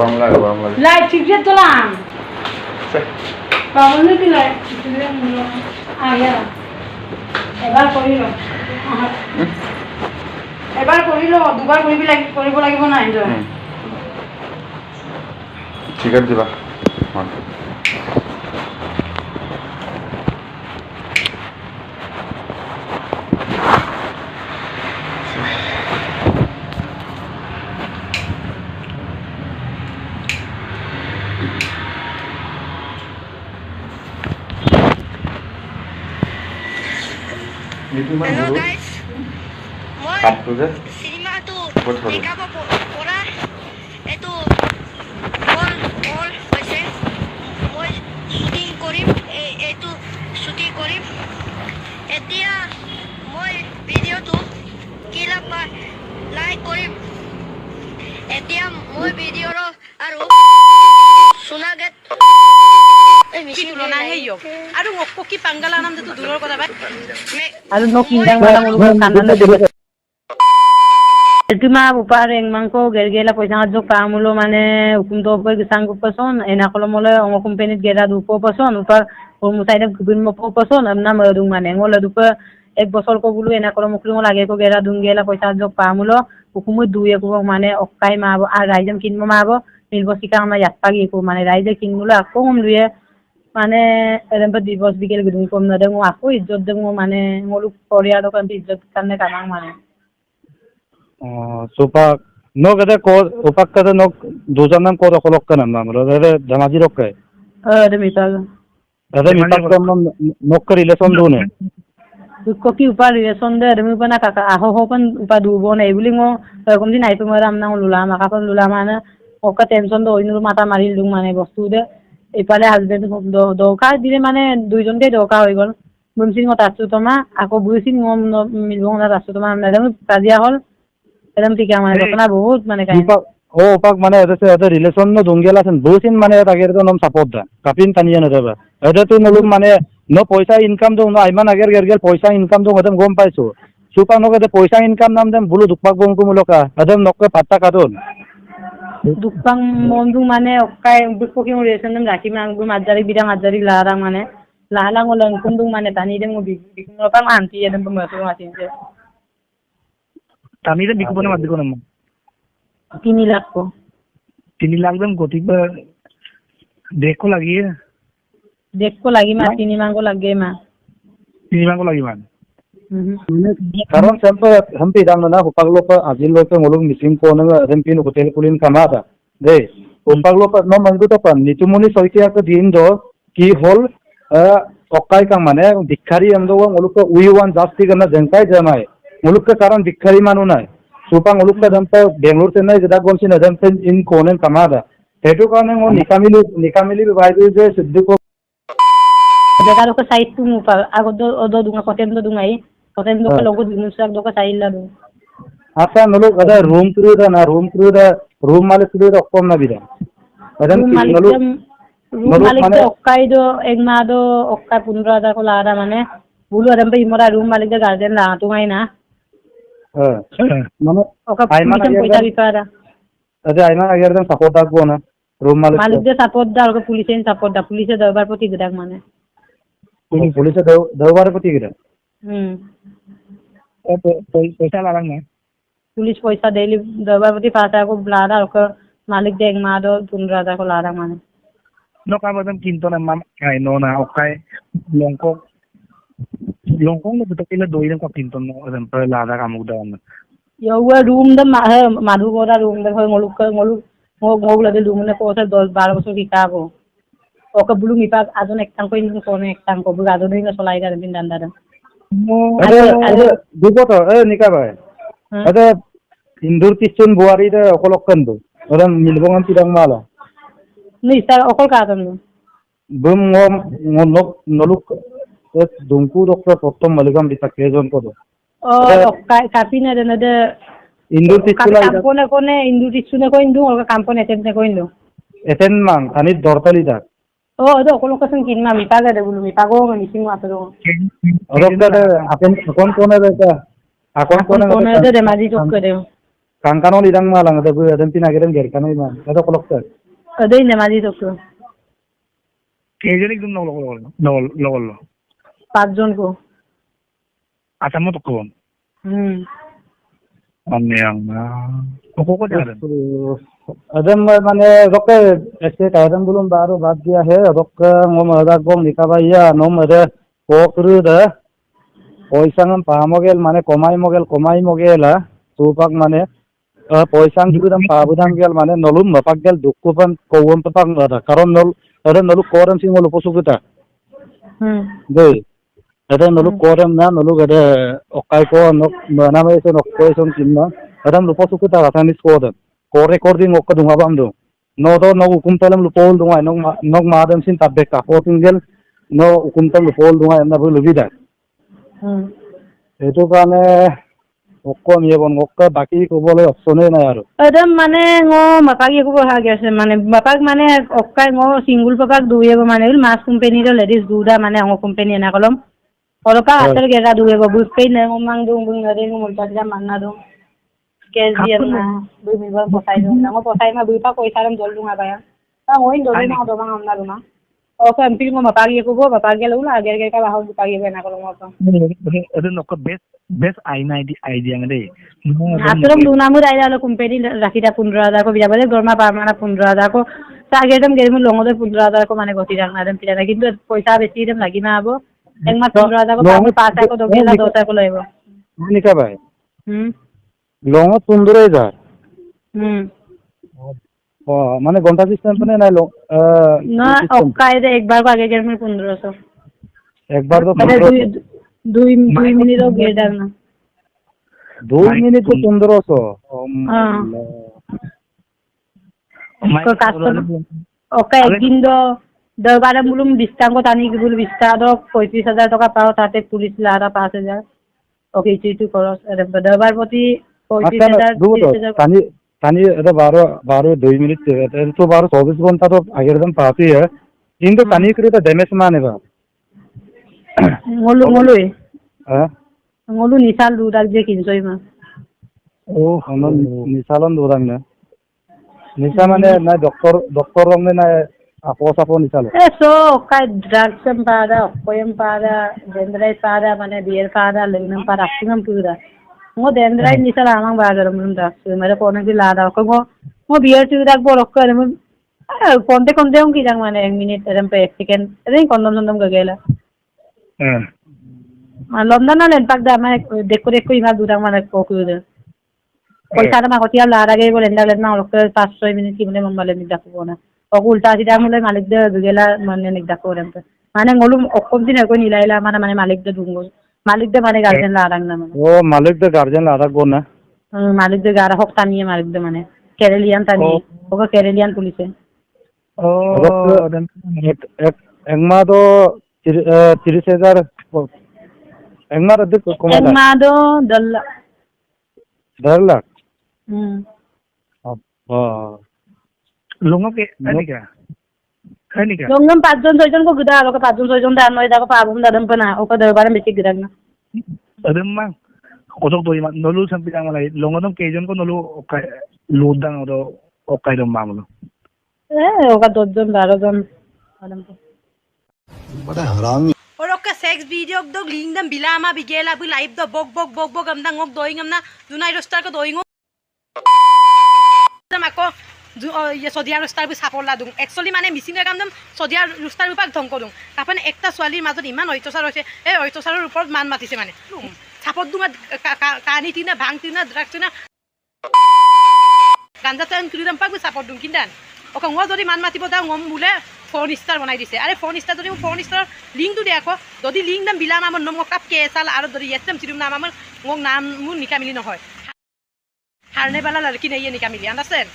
গৰম লাগে light সিগাৰেট জ্বলান Pablo নাকি লাইট আয়া এবাৰ কৰিল দুবাৰ কৰিব লাগিব না এনজয় সিগাৰেট দিবা Hello guys, মই চিনেমাটো দেখাব পৰা এইটো অল হৈছে মই শ্বুটিং কৰিম এইটো শ্বুটিং কৰিম এতিয়া মই ভিডিঅ'টো কিলাপ লাইক কৰিম এতিয়া মই ভিডিঅ'ৰ আৰু সোনাগেট আৰু কি পাংগালা নাম তো দূৰৰ কথা বাই আৰু nok indang mana mulu kanan dulu Ultima upar yang mangko gergela poisa jok pamulo mane hukum to upar sanggup person ena kalau mole ongo company gera dupo person upar musaida kubin mo person amna madung mane ngola dupa ek bosor ko bulu ena kalau mukli mo lage ko gera dunggela poisa jok pamulo hukum duye ko mane okkai mabo ar raijam kinmo mabo milbo sikang ma yatpagi ko mane raije kinmulo akko ngomluye মানে এরম দিবস বিকেল গদুম কম না দেমো আকো ইজ্জত দেমো মানে মোলু Korea দোকান ইজ্জত কানে কামাং মানে সোপা নো গদে কো ওপাক কাদে নো দুজন নাম কো রকলক কান নাম রে জামাজি রকে রে মিতাল নাম নক রিলেশন দুনে ko ki upar রিলেশন দে রে মিপনা কাকা আহো হপন উপা দুবো নাই বুলি মো এরকম দিন আইতো মরাম না লুলা মাকাপন লুলা মানে ওকা টেনশন দো ইনুর মাথা মারিল দুং মানে বস্তু দে এইফালে হাজবেণ্ড দৰকাৰ দিলে মানে দুইজনকে দৰকাৰ হৈ গ'ল বুমচিং আছো তোমা আকৌ বুইচিং মিলবঙত আছো তোমা নাজানো কাজিয়া হ'ল একদম ঠিক মানে ঘটনা বহুত মানে ও পাক মানে এতে রিলেশন ন দঙ্গেলা আছেন বুইচিং মানে আগের তো নাম সাপোর্ট দা কাপিন তানিয়া না দেবা এটা তো নলুম মানে ন পয়সা ইনকাম দো না আইমান আগের গেরগেল পয়সা ইনকাম দো একদম গম পাইছো সুপা নকে পয়সা ইনকাম নাম দেম বুলু দুপাক বংকু মুলকা একদম নকে পাত্তা কাটুন দুপাং মন্দু মানে অকাই বুককি রিলেশন দম রাখি মাংবু মাজারি বিরা মাজারি লারা মানে লালা ngolong kundung মানে tani dem bikin apa anti ya dem pembantu masin je tani dem biku bana madiko nam 3 lakh ko 3 lakh dem gotik ba dekho lagi ma 3 mangko lagi ma 3 mangko lagi man karon sampai hampi dang na hupaglo pa ajil lo pa ngolong meeting ko na rempi no hotel kulin kamada de hupaglo pa no mangdu to pa nitumuni soitia ka din do ki hol okai kang mane dikhari amdo ngoluk ka uiwan jasti kana jengkai jamai ngoluk ka karon dikhari manu nai supa ngoluk ka dampa bengaluru chennai jeda gonsi na dampa in konen kamada hetu karone ngo nikamili baidu je siddu ko jagaro ko site tu mupa agodo odo dunga koten do dungai koten do ko logo dinusak do ko sailla do asa noluk ada room crew da room malik crew da okkom na bida adam noluk room malik do okkai do egma do okkai 15000 ko lara mane bulu adam pe imora room malik da garden la tungai na mane oka poita bipara ade aina agar dan support agbo na room malik de support da ko police support da police dabar poti gidak mane police dabar poti gidak पैसा larang na police पैसा daily dabar poti pasa ko lara ko malik de egma do 15000 ko lara mane no ka badam kinto na mam kai no na okay longkong no beto kila doiren ko kinto no adam pa lada kamuk da na yo room da madhu goda room da ngoluk ngog lade room ne ko 10 12 বছর কিকাবো okay বুলু মিপা আজন একটাং কই নি কোন একটাং কো বুলু আজন নি চলাই দা দিন দান্দা আরে দুপটো নিকা ভাই আরে ইন্দুর কিচন বুয়ারি দে অকলকন দো ওরান মিলবঙ্গন তিরাং মালা নি স্যার অকল কাদন বুম নলুক দুমকু ডক্টর প্রথম মালিকাম দিতা কেজন কো ও কাপিনা দেনদে ইন্দুর কিচুলা কোনে ইন্দুর কিচুনে কই ইন্দু ওর কাম্পনে এতেন কই ইন্দু এতেন মান আনি দরতালি দা ও do অকলকসন কিনমা মিপাগা দে বুলু মিপাগো মিসিং মাতরো অরকদা আপন কোন কোনে দেতা akon kone de maji tok করে Kangkano lidang malang ada bu ada pinagiran ger kano iman. Ada kolok ter. Ada ini mati tu. কেইজনী একদম লগৰ 5 জন ko. আসামত কম মানে কত যাবেন Ada mana rokke este kairan belum baru bad dia he rokke ngom ada gong nikabaya nom ada pokru da poisang pamogel mane komai mogel la tupak mane poisang judam pabudam gel mane nolum mapak gel dukkupan kowon papak ada karon ada nolu koram sing ngolu posukuta dei ada nolu koram na nolu ada okai ko nok mana me so nok poison kinna ada lu posukuta ratanis kodan ko recording okka dunga bamdo no do no hukum talam lu pol dunga nok madam sin tabbe ka ko tingel no hukum talam lu pol dunga na bulu vida eto kane okko niye bon okka baki ko bole option নাই আৰু Adam মানে ngo mapagi ko ha gese মানে mapag মানে okkai ngo single papak duye মানে mas company ro ladies duda মানে ngo company na kolom oroka atar gera duye go buskai na ngo mang dung bung ngare ngo multa ja manna dung kes dia na du mi ba posai dung ngo posai ma buipa koi saram jol dunga baya ta ngoi dole na do bang amna duma oka empil ngo mapagi ko bo mapagi lo la ger ger ka ba ho mapagi be na kolom oka এটা নক best idea দে Aturum duna mu dai la company rakita 15000 ko bijabale gorma parmana 15000 ko targetam gerim longode 15000 ko mane goti rangna dem pilana kintu paisa beshi dem lagi na abo ekma 15000 ko pamu 5 ko dogela 10 ko loibo nikabay longo 15000 মানে ঘন্টা system মানে নাই লো না ওকাই de একবার ko age gerim 1500 একবার তো 2 minute ও গেডার না 2 মিনিট তো 1500 ko customer oka ekdin do দরবারে মুলুম বিস্তাঙ্গ টানি গিবুল বিস্তার 35000 টাকা পাও তাতে পুলিশ লারা 5000 ওকে ইটু খরচ দরবার প্রতি 35000 টানি টানি এটা 12 2 মিনিট এটা তো 24 ঘন্টা তো আগের দিন পাতি কিন্তু টানি করে তো ড্যামেজ মানে বা ngolu ngolu nisal dudak je kinjoi ma নিচালন দৌৰাং না নিচা মানে নাই ডক্টৰ ৰং না আপো নিচালো so kai drugs pada koyam pada dendrai pada mane bier pada lengnam pada akungam pura ngo dendrai nisal amang bagaram runda mere pone ki lada ko ngo bier tu dak borok kare mo konte ong ki jang mane 1 minute eram pe 1 second erin kondom gagela London na len pag dama decorate ko inga durang mana ko kuda. Koi sana ma kotia la rage bo lenda len na lokal 5-6 minute ki mane mamale nig dakko na. O ulta sida mule malik de gela mane nig dakko rem pe. Mane ngolum okkom din ko nilaila mane malik de dungo. Malik de mane guardian la rang na mane. O malik de guardian la rang go na. Malik de gara hok tani malik de mane. Keralian tani. Oka Keralian police. Engma do 30000 Engma do komada Engma do dalla 10 lakh লঙকে খানিকা longam 5 John 6 John ko gida oka 5 jon 6 jon da noi da ko pabum da dam pana oka darbaran bechi gida na ademma kosok to iman nolu sampi ang malay longodom kejon ko nolu okay lodang odo okay dom mamulo oka 10 jon 12 jon adam ko बड़ा हरामी और ओका sex video दो link दम बिलामा बिगेला बु live दो bug Hamda ngok doing amna dunai roster ko doing mako ye sodia roster bu sapola dung actually mane missing ga kamdam sodia roster bu pak dhong kodung kapan ekta swalir majot iman oitosar hoise ei oitosarer upor man matise mane sapot dunga kani tina bhang tina drugs tina ganja tan kridam pak bu sapot dung kindan oka ngo jodi man matibo da ngom bule phone star banai dise are phone star jodi phone star link tu dekho jodi link dam bilama mon nom kap ke sal aro jodi yesem chirum nam amar ngok nam mun nikamili no hoy harne bala lalki nei nikamili understand